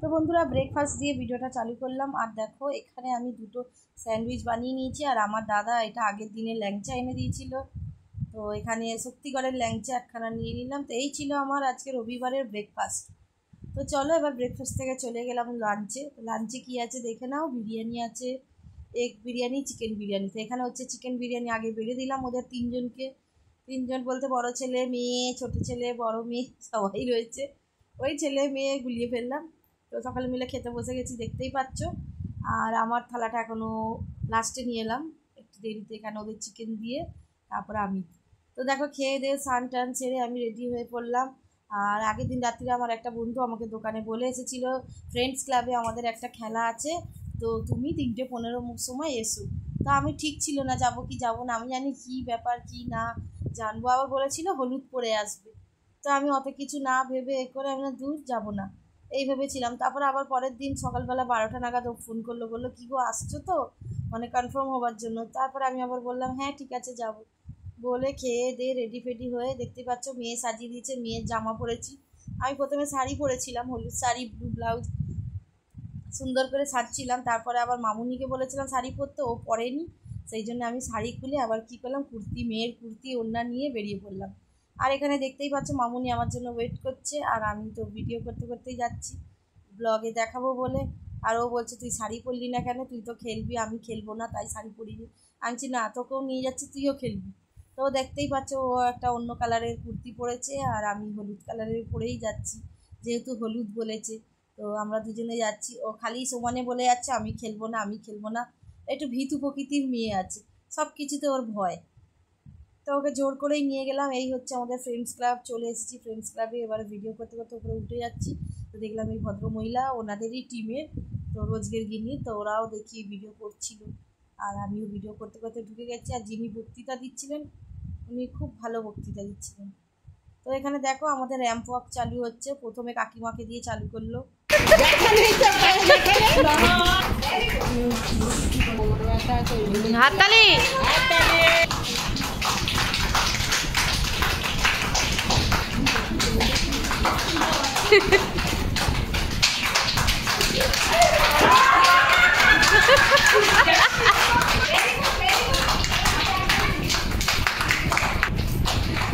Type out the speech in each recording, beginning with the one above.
তো বন্ধুরা ব্রেকফাস্ট দিয়ে ভিডিওটা চালু করলাম। আর দেখো এখানে আমি দুটো স্যান্ডউইচ বানিয়ে নিয়েছি, আর আমার দাদা এটা আগের দিনে ল্যাংচা এনে দিয়েছিল। তো এখানে সত্যিকারের ল্যাংচা একখানা নিয়ে নিলাম। তো এই ছিল আমার আজকে রবিবারের ব্রেকফাস্ট। তো চলো এবার ব্রেকফাস্ট থেকে চলে গেলাম লাঞ্চে। তো লাঞ্চে কী আছে দেখে নাও। বিরিয়ানি আছে, এগ বিরিয়ানি, চিকেন বিরিয়ানি। তো এখানে হচ্ছে চিকেন বিরিয়ানি আগে বেড়ে দিলাম ওদের তিনজনকে। তিনজন বলতে বড় ছেলে মেয়ে, ছোট ছেলে বড় মেয়ে সবাই রয়েছে। ওই ছেলে মেয়ে গুলিয়ে ফেললাম। তো সকালে মিলে খেতে বসে গেছি, দেখতেই পাচ্ছ। আর আমার থালাটা এখনও লাস্টে নিয়ে এলাম একটু দেরিতে, এখানে ওদের চিকেন দিয়ে তারপরে আমি। তো দেখো খেয়ে দিয়ে স্নান টান সেরে আমি রেডি হয়ে পড়লাম। আর আগের দিন রাত্রিরে আমার একটা বন্ধু আমাকে দোকানে বলে এসেছিলো ফ্রেন্ডস ক্লাবে আমাদের একটা খেলা আছে, তো তুমি 3:15 সময় এসো। তো আমি ঠিক ছিল না যাব কি যাব না, আমি জানি কী ব্যাপার কি না জানবো। আবার বলেছিল হলুদ পরে আসবে। তো আমি অত কিছু না ভেবে এ করে আমি দূর যাব না এই ভেবেছিলাম। তারপরে আবার পরের দিন সকালবেলা 12টা নাগাদ ও ফোন করলো, বললো কী গো আসছো তো, মানে কনফার্ম হবার জন্য। তারপরে আমি আবার বললাম হ্যাঁ ঠিক আছে যাব। বলে খেয়ে দিয়ে রেডি ফেডি হয়ে দেখতে পাচ্ছ মেয়ে সাজিয়ে দিয়েছে, মেয়ের জামা পরেছি। আমি প্রথমে শাড়ি পরেছিলাম, হলুদ শাড়ি ব্লু ব্লাউজ, সুন্দর করে সাজছিলাম। তারপরে আবার মামুনিকে বলেছিলাম শাড়ি পরতে, ও পরেনি। সেই জন্য আমি শাড়ি খুলে আবার কী করলাম, কুর্তি, মেয়ের কুর্তি ওড়না নিয়ে বেরিয়ে পড়লাম। আর এখানে দেখতেই পাচ্ছ মামুনি আমার জন্য ওয়েট করছে, আর আমি তো ভিডিও করতে করতেই যাচ্ছি ব্লগে দেখাবো বলে। আর ও বলছে তুই শাড়ি পরলি না কেন, তুই তো খেলবি। আমি খেলবো না তাই শাড়ি পরিনি। আনছি না, তোকেও নিয়ে যাচ্ছি, তুইও খেলবি। তো দেখতেই পাচ্ছ ও একটা অন্য কালারের কুর্তি পরেছে, আর আমি হলুদ কালারের পরেই যাচ্ছি যেহেতু হলুদ বলেছে। তো আমরা দুজনে যাচ্ছি, ও খালি সমানে বলে যাচ্ছে আমি খেলবো না আমি খেলবো না। একটু ভীতু প্রকৃতির মেয়ে আছে, সব কিছুতে ওর ভয়। তো ওকে জোর করেই নিয়ে গেলাম। এই হচ্ছে আমাদের ফ্রেন্ডস ক্লাব, চলে এসেছি ফ্রেন্ডস ক্লাবে। এবার ভিডিও করতে করতে উপরে উঠে যাচ্ছি। তো দেখলাম এই ভদ্রমহিলা ওনাদেরই টিমের, তো রোজগের গিনি, তো ওরাও দেখি ভিডিও করছিল। আর আমিও ভিডিও করতে করতে ঢুকে গেছি। আর যিনি বক্তৃতা দিচ্ছিলেন উনি খুব ভালো বক্তৃতা দিচ্ছিলেন। তো এখানে দেখো আমাদের র্যাম্প ওয়াক চালু হচ্ছে, প্রথমে কাকিমাকে দিয়ে চালু করলো। হাততালি।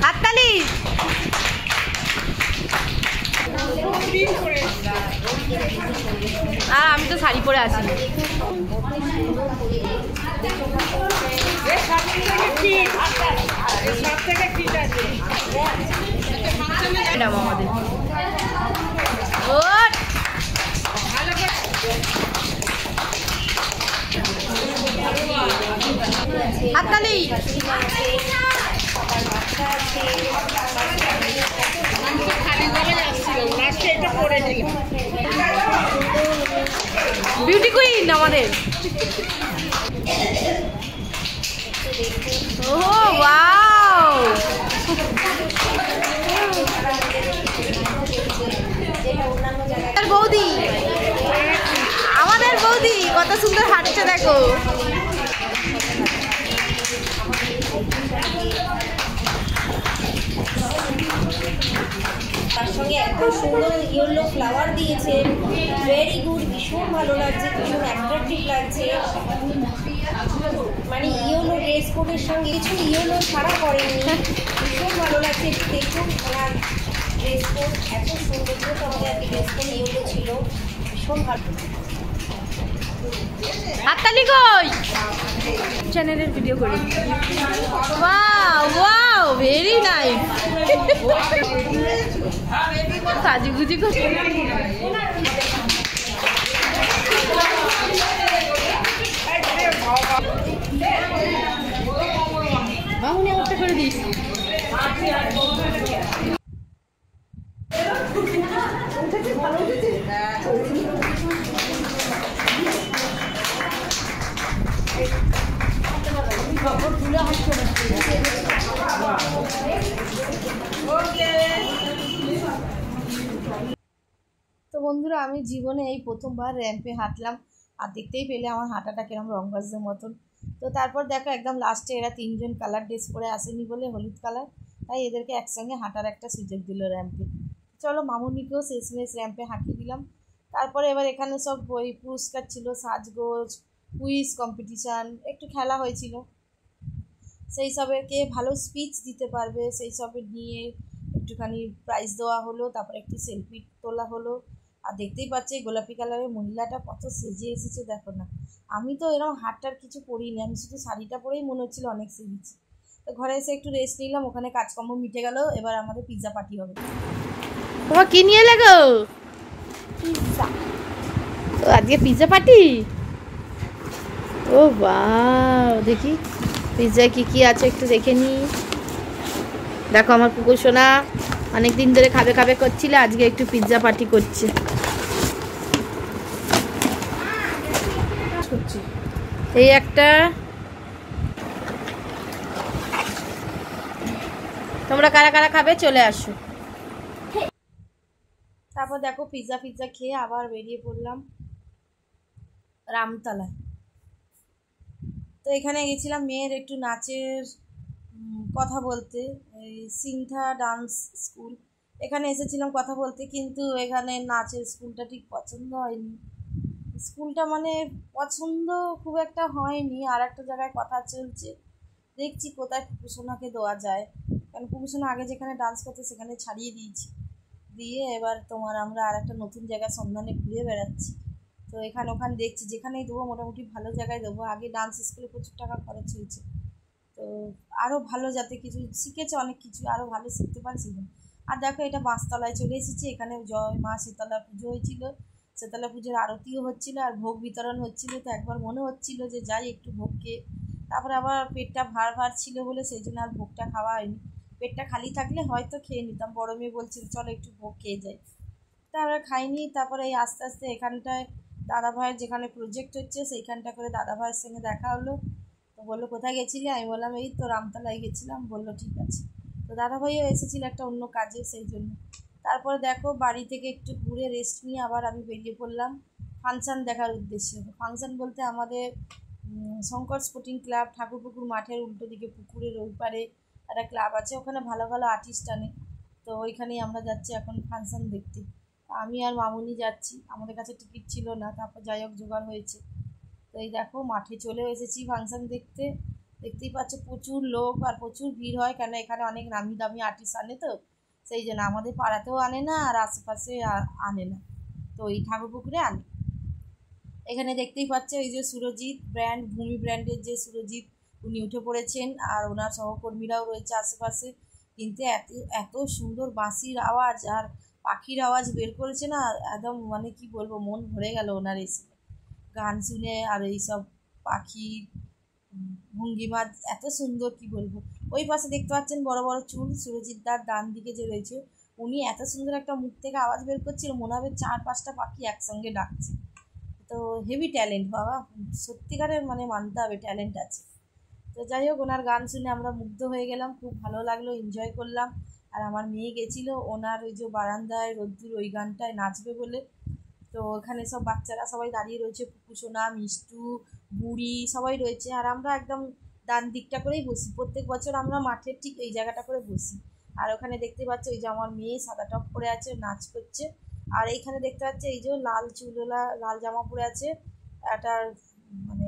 হাততালি। আর আমি তো শাড়ি পরে আছি। আমাদের হাততালি। বিউটি কুইন আমাদের। ও ওয়াও, বৌদি, আমাদের বৌদি কত সুন্দর হাঁটছে দেখো। তার সঙ্গে এত সুন্দর ইয়েলো ফ্লাওয়ার দিয়েছে, ভেরি গুড, ভীষণ ভালো লাগছে, ভীষণ অ্যাট্রাকটিভ লাগছে। মানে ইয়েলো ড্রেস কোডের সঙ্গে কিছু ইয়েলো ছাড়া করেনি, ভীষণ ভালো লাগছে। দেখুন ওনার ড্রেস কোড এত সুন্দর, তো আমাদের ড্রেস কোড ইয়েলো ছিল, ভীষণ ভালো। হাততালি কই, চ্যানেলের ভিডিও করি। Wow wow, very nice. সাজুগুজি করে মামুনি একটা করে দিস। তো বন্ধুরা আমি জীবনে এই প্রথমবার র্যাম্পে হাঁটলাম। আর দেখতেই পেলে আমার হাঁটাটা কিরম রংবাজের মতন। তো তারপর দেখো একদম লাস্টে এরা তিনজন কালার ড্রেস পরে আসেনি বলে হলুদ কালার, তাই এদেরকে একসঙ্গে হাঁটার একটা সুযোগ দিল র্যাম্পে। চলো মামুনিকেও শেষমেশ র্যাম্পে হাঁটিয়ে দিলাম। তারপরে এবার এখানে সব বই পুরস্কার ছিল, সাজগোজ, কুইজ কম্পিটিশান, একটু খেলা হয়েছিল। সেই সবে কে ভালো স্পিচ দিতে পারবে সেই সবে নিয়ে একটুখানি প্রাইজ দেওয়া হলো, তারপরে একটু সেলফি তোলা হলো। আর দেখতেই পাচ্ছি গোলাপি কালারের মহিলাটা কত সেজে এসেছে দেখো না। আমি তো এরকম হাটটার কিছু পরিনি, আমি শুধু শাড়িটা পরেই মনে হচ্ছিল অনেক সেজেছি। তো ঘরে এসে একটু রেস্ট নিলাম, ওখানে কাজকর্ম মিটে গেল, এবার আমাদের পিৎজা পার্টি হবে। তোমার কি নিয়ে লাগো? পিৎজা। তো আজকে পিৎজা পার্টি? ও বাহ, দেখি পিৎজায় কি কি আছে একটু দেখে নি। দেখো আমার কুকুর সোনা অনেক দিন ধরে খাবে খাবে করছিল, আজকে একটু পিৎজা পার্টি করছে। এই একটা, তোমরা কারা কারা খাবে চলে আসো। তারপর দেখো পিৎজা পিৎজা খেয়ে আবার বেরিয়ে পড়লাম রামতলায়। তো এখানে গেছিলাম মেয়ের একটু নাচের কথা বলতে, এই সিংথা ডান্স স্কুল, এখানে এসেছিলাম কথা বলতে, কিন্তু এখানে নাচের স্কুলটা ঠিক পছন্দ হয়নি। স্কুলটা মানে পছন্দ খুব একটা হয়নি। আর একটা জায়গায় কথা চলছে, দেখছি কোথায় পুকুসোনাকে দেওয়া যায়, কারণ পুকুসোনা আগে যেখানে ডান্স করতে সেখানে ছাড়িয়ে দিয়েছি, দিয়ে এবার তোমার আমরা আর একটা নতুন জায়গার সন্ধানে ঘুরে বেড়াচ্ছি। তো এখানে ওখানে দেখছি যেখানেই দেবো মোটামুটি ভালো জায়গায় দেবো। আগে ডান্স স্কুলে প্রচুর টাকা খরচ হয়েছে, তো আরও ভালো যাতে কিছু শিখেছে, অনেক কিছু আরও ভালো শিখতে পারছি। আর দেখো এটা বাঁশতলায় চলে এসেছি, এখানে জয় মা শীতলা পুজো হয়েছিল, শীতলা পুজোর আরতিও হচ্ছিল আর ভোগ বিতরণ হচ্ছিল। তো একবার মনে হচ্ছিল যে যাই একটু ভোগ খেয়ে, তারপরে আবার পেটটা ভার ভার ছিল বলে সেই জন্য আর ভোগটা খাওয়া হয়নি। পেটটা খালি থাকলে হয়তো খেয়ে নিতাম, বড় মেয়ে বলছিল চলো একটু ভোগ খেয়ে যাই, তা আমরা খাইনি। তারপরে এই আস্তে আস্তে এখানটায় দাদাভাইয়ের যেখানে প্রজেক্ট হচ্ছে সেইখানটা করে দাদাভাইয়ের সঙ্গে দেখা হলো। তো বললো কোথায় গেছিলে, আমি বললাম এই তো রামতলায় গেছিলাম। বললো ঠিক আছে। তো দাদাভাইও এসেছিল একটা অন্য কাজে, সেই জন্য। তারপরে দেখো বাড়ি থেকে একটু ঘুরে রেস্ট নিয়ে আবার আমি বেরিয়ে পড়লাম ফাংশান দেখার উদ্দেশ্যে। ফাংশান বলতে আমাদের শঙ্কর স্পোর্টিং ক্লাব ঠাকুরপুকুর মাঠের উল্টো দিকে পুকুরের ওই পারে একটা ক্লাব আছে, ওখানে ভালো ভালো আর্টিস্ট আনে। তো ওইখানেই আমরা যাচ্ছি এখন ফাংশান দেখতে। আমি আর মামুনি যাচ্ছি, আমাদের কাছে টিকিট ছিল না, তারপর যাই হোক জোগাড় হয়েছে। তো এই দেখো মাঠে চলে এসেছি ফাংশান দেখতে। দেখতেই পাচ্ছ প্রচুর লোক আর প্রচুর ভিড় হয়, কেন এখানে অনেক নামি দামি আর্টিস্ট আনে, তো সেই জন্য আমাদের পাড়াতেও আনে না আর আশেপাশে আনে না, তো এই ঠাকুরপুকুরে আনে। এখানে দেখতেই পাচ্ছ এই যে সুরজিৎ ব্র্যান্ড, ভূমি ব্র্যান্ডের যে সুরজিৎ, উনি উঠে পড়েছেন আর ওনার সহকর্মীরাও রয়েছে আশেপাশে। কিন্তু এত এত সুন্দর বাঁশির আওয়াজ আর পাখির আওয়াজ বের করেছে না, একদম মানে কি বলবো, মন ভরে গেল ওনার এসে গান শুনে। আর এইসব পাখির ভঙ্গিমা এত সুন্দর কি বলবো। ওই পাশে দেখতে পাচ্ছেন বড় বড় চুল সুরজিৎ দার ডান দিকে যে রয়েছে, উনি এত সুন্দর একটা মুখ থেকে আওয়াজ বের করছিল, মনে হবে 4-5টা পাখি একসঙ্গে ডাকছে। তো হেভি ট্যালেন্ট বাবা, সত্যিকারের মানে মানতে হবে ট্যালেন্ট আছে। তো যাই হোক ওনার গান শুনে আমরা মুগ্ধ হয়ে গেলাম, খুব ভালো লাগলো, এনজয় করলাম। আর আমার মেয়ে গেছিলো ওনার ওই যে বারান্দায় রোদ্দুর ওই গানটায় নাচবে বলে। তো ওখানে সব বাচ্চারা সবাই দাঁড়িয়ে রয়েছে, পুকুসোনা, মিষ্টু, বুড়ি সবাই রয়েছে। আর আমরা একদম ডান দিকটা করেই বসি, প্রত্যেক বছর আমরা মাঠের ঠিক এই জায়গাটা করে বসি। আর ওখানে দেখতে পাচ্ছ এই যে আমার মেয়ে সাদা টপ পরে আছে, নাচ করছে। আর এইখানে দেখতে পাচ্ছি এই যে লাল চুলওয়ালা লাল জামা পরে আছে একটা মানে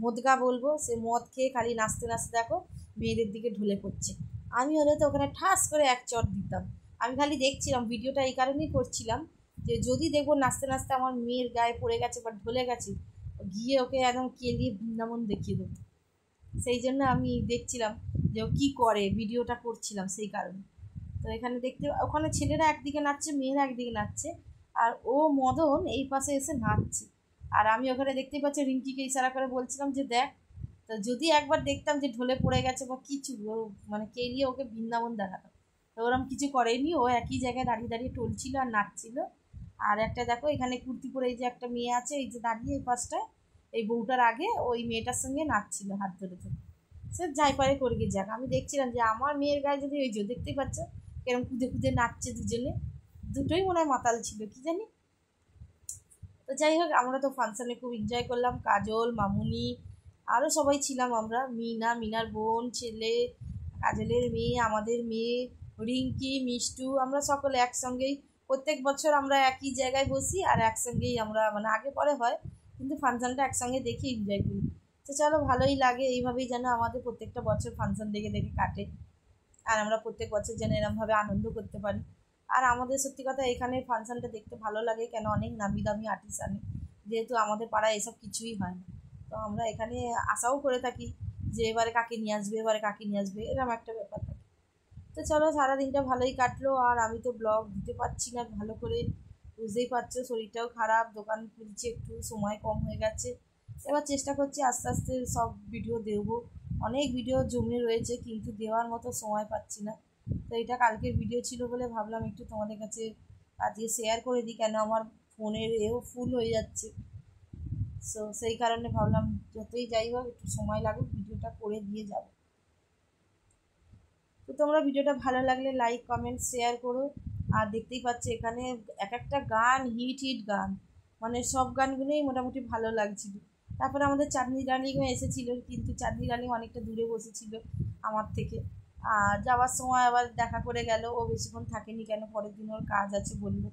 মদগা বলবো, সে মদ খেয়ে খালি নাচতে নাচতে দেখো মেয়েদের দিকে ঢলে পড়ছে। আমি হলে তো ওখানে ঠাস করে এক চট দিতাম। আমি খালি দেখছিলাম, ভিডিওটা এই কারণেই করছিলাম যে যদি দেখবো নাচতে নাচতে আমার মেয়ের গায়ে পড়ে গেছে বা ঢলে গেছে, গিয়ে ওকে একদম কেলিয়ে বৃন্দাবন দেখিয়ে দেবো। সেই জন্য আমি দেখছিলাম যে ও কী করে, ভিডিওটা করছিলাম সেই কারণে। তো এখানে দেখতে ওখানে ছেলেরা একদিকে নাচছে, মেয়েরা একদিকে নাচছে, আর ও মদন এই পাশে এসে নাচছে। আর আমি ওখানে দেখতেই পাচ্ছি রিঙ্কিকে ইশারা করে বলছিলাম যে দেখ। তো যদি একবার দেখতাম যে ঢলে পড়ে গেছে বা কিছু, ও মানে কেলিয়ে ওকে বৃন্দাবন দেখাতাম। তো ওরম কিছু করেনি, ও একই জায়গায় দাঁড়িয়ে দাঁড়িয়ে টলছিল আর নাচছিল। আর একটা দেখো এখানে কুর্তি পরে এই যে একটা মেয়ে আছে এই যে দাঁড়িয়ে এই পাশটায়, এই বউটার আগে ওই মেয়েটার সঙ্গে নাচছিল হাত ধরে ধরে। সে যাই পারে করে গিয়ে যাক, আমি দেখছিলাম যে আমার মেয়ের গায়ে যদি ওই যে দেখতেই পাচ্ছ কেরম কুদে কুদে নাচছে দুজনে, দুটোই মনে হয় মাতাল ছিল কি জানি। তো যাই হোক আমরা তো ফাংশানে খুব এনজয় করলাম, কাজল, মামুনি, আরও সবাই ছিলাম আমরা, মিনা, মিনার বোন, ছেলে, কাজলের মেয়ে, আমাদের মেয়ে, রিঙ্কি, মিষ্টু, আমরা সকলে একসঙ্গেই প্রত্যেক বছর আমরা একই জায়গায় বসি আর একসঙ্গেই আমরা মানে আগে পরে হয়, কিন্তু ফাংশানটা একসঙ্গে দেখে এনজয় করি। তো চলো, ভালোই লাগে, এইভাবেই যেন আমাদের প্রত্যেকটা বছর ফাংশন দেখে দেখে কাটে, আর আমরা প্রত্যেক বছর যেন এরমভাবে আনন্দ করতে পারি। আর আমাদের সত্যি কথা এখানে ফাংশনটা দেখতে ভালো লাগে কেন, অনেক নামি দামি আর্টিস্ট আনে, যেহেতু আমাদের পাড়ায় এসব কিছুই হয় না। তো আমরা এখানে আশাও করে থাকি যে এবারে কাকে নিয়ে আসবে, এবারে কাকে নিয়ে আসবে, এরকম একটা ব্যাপার থাকে। তো চলো, সারাদিনটা ভালোই কাটলো। আর আমি তো ব্লগ দিতে পারছি না ভালো করে, বুঝতেই পারছো, শরীরটাও খারাপ, দোকান খুলছে, একটু সময় কম হয়ে গেছে। এবার চেষ্টা করছি আস্তে আস্তে সব ভিডিও দেবো। অনেক ভিডিও জমে রয়েছে কিন্তু দেওয়ার মতো সময় পাচ্ছি না। তো এটা কালকের ভিডিও ছিল বলে ভাবলাম একটু তোমাদের কাছে আজকে শেয়ার করে দিই, কেন আমার ফোনের এও ফুল হয়ে যাচ্ছে। সো সেই কারণে ভাবলাম যতই যাই হোক একটু সময় লাগুক, ভিডিওটা করে দিয়ে যাব। তো তোমরা ভিডিওটা ভালো লাগলে লাইক কমেন্ট শেয়ার করো। আর দেখতেই পাচ্ছি এখানে এক একটা গান হিট হিট গান, মানে সব গানগুলোই মোটামুটি ভালো লাগছিল। তারপরে আমাদের চাঁদনি ডার্লিংও এসেছিলো, কিন্তু চাঁদনি ডার্লিং অনেকটা দূরে বসেছিল আমার থেকে। আর যাওয়ার সময় আবার দেখা করে গেল, ও বেশিক্ষণ থাকেনি, কেন পরের দিন ওর কাজ আছে বললো।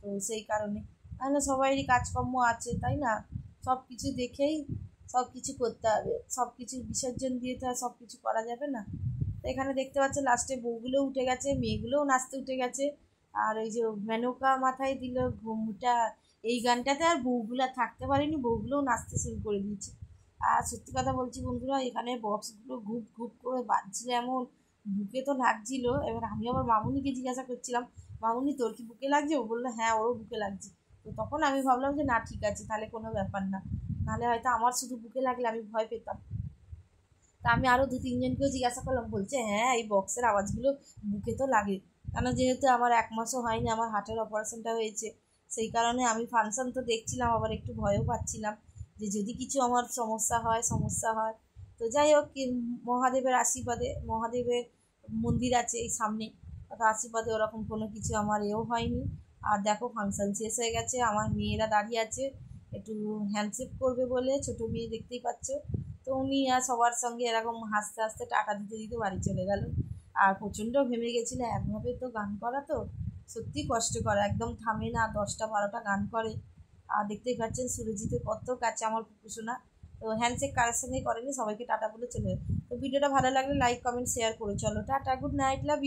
তো সেই কারণে তাহলে সবারই কাজকর্ম আছে, তাই না? সব কিছু দেখেই সব কিছু করতে হবে, সব কিছু বিসর্জন দিয়ে তো আর সব কিছু করা যাবে না। তো এখানে দেখতে পাচ্ছ লাস্টে বউগুলো উঠে গেছে, মেয়েগুলোও নাচতে উঠে গেছে। আর ওই যে মেনকা মাথায় দিল ঘুমটা, এই গানটাতে আর বউগুলো থাকতে পারেনি, বউগুলোও নাচতে শুরু করে দিয়েছে। আর সত্যি কথা বলছি বন্ধুরা, এখানে বক্সগুলো ঘুপ ঘুপ করে বাজছিল, এমন বুকে তো লাগছিল। এবার আমি আবার মামুনিকে জিজ্ঞাসা করছিলাম, মামুনি তোর কি বুকে লাগছে? ও বললো হ্যাঁ, ওরও বুকে লাগছে। তো তখন আমি ভাবলাম যে না, ঠিক আছে, তাহলে কোনো ব্যাপার না, নাহলে হয়তো আমার শুধু বুকে লাগলে আমি ভয় পেতাম। তা আমি আরও 2-3 জনকেও জিজ্ঞাসা করলাম, বলছে হ্যাঁ, এই বক্সের আওয়াজগুলো বুকে তো লাগে। কেন, যেহেতু আমার 1 মাসও হয়নি, আমার হার্টের অপারেশনটা হয়েছে, সেই কারণে আমি ফাংশন তো দেখছিলাম, আবার একটু ভয়ও পাচ্ছিলাম যে যদি কিছু আমার সমস্যা হয়। তো যাই হোক, মহাদেবের আশীর্বাদে, মহাদেবের মন্দির আছে এই সামনে, তো আশীর্বাদে ওরকম কোনো কিছু আমার এও হয়নি। আর দেখো, ফাংশন শেষ হয়ে গেছে, আমার মেয়েরা দাঁড়িয়ে আছে একটু হ্যান্ডশেক করবে বলে, ছোটো মেয়ে দেখতেই পাচ্ছ। তো উনি আর সবার সঙ্গে এরকম হাসতে হাসতে টাটা দিতে দিতে বাড়ি চলে গেল। আর প্রচণ্ড ঘেমে গেছিল, একভাবে তো গান করা তো সত্যি কষ্ট করা, একদম থামে না, 10টা 12টা গান করে। আর দেখতেই পাচ্ছেন সুরজিতের কত কাছে আমার কুকুশোনা। তো হ্যান্ডশেক কারোর সঙ্গে করেনি, সবাইকে টাটা বলে চলে। তো ভিডিওটা ভালো লাগলে লাইক কমেন্ট শেয়ার করে চলো, tata, good night, love you.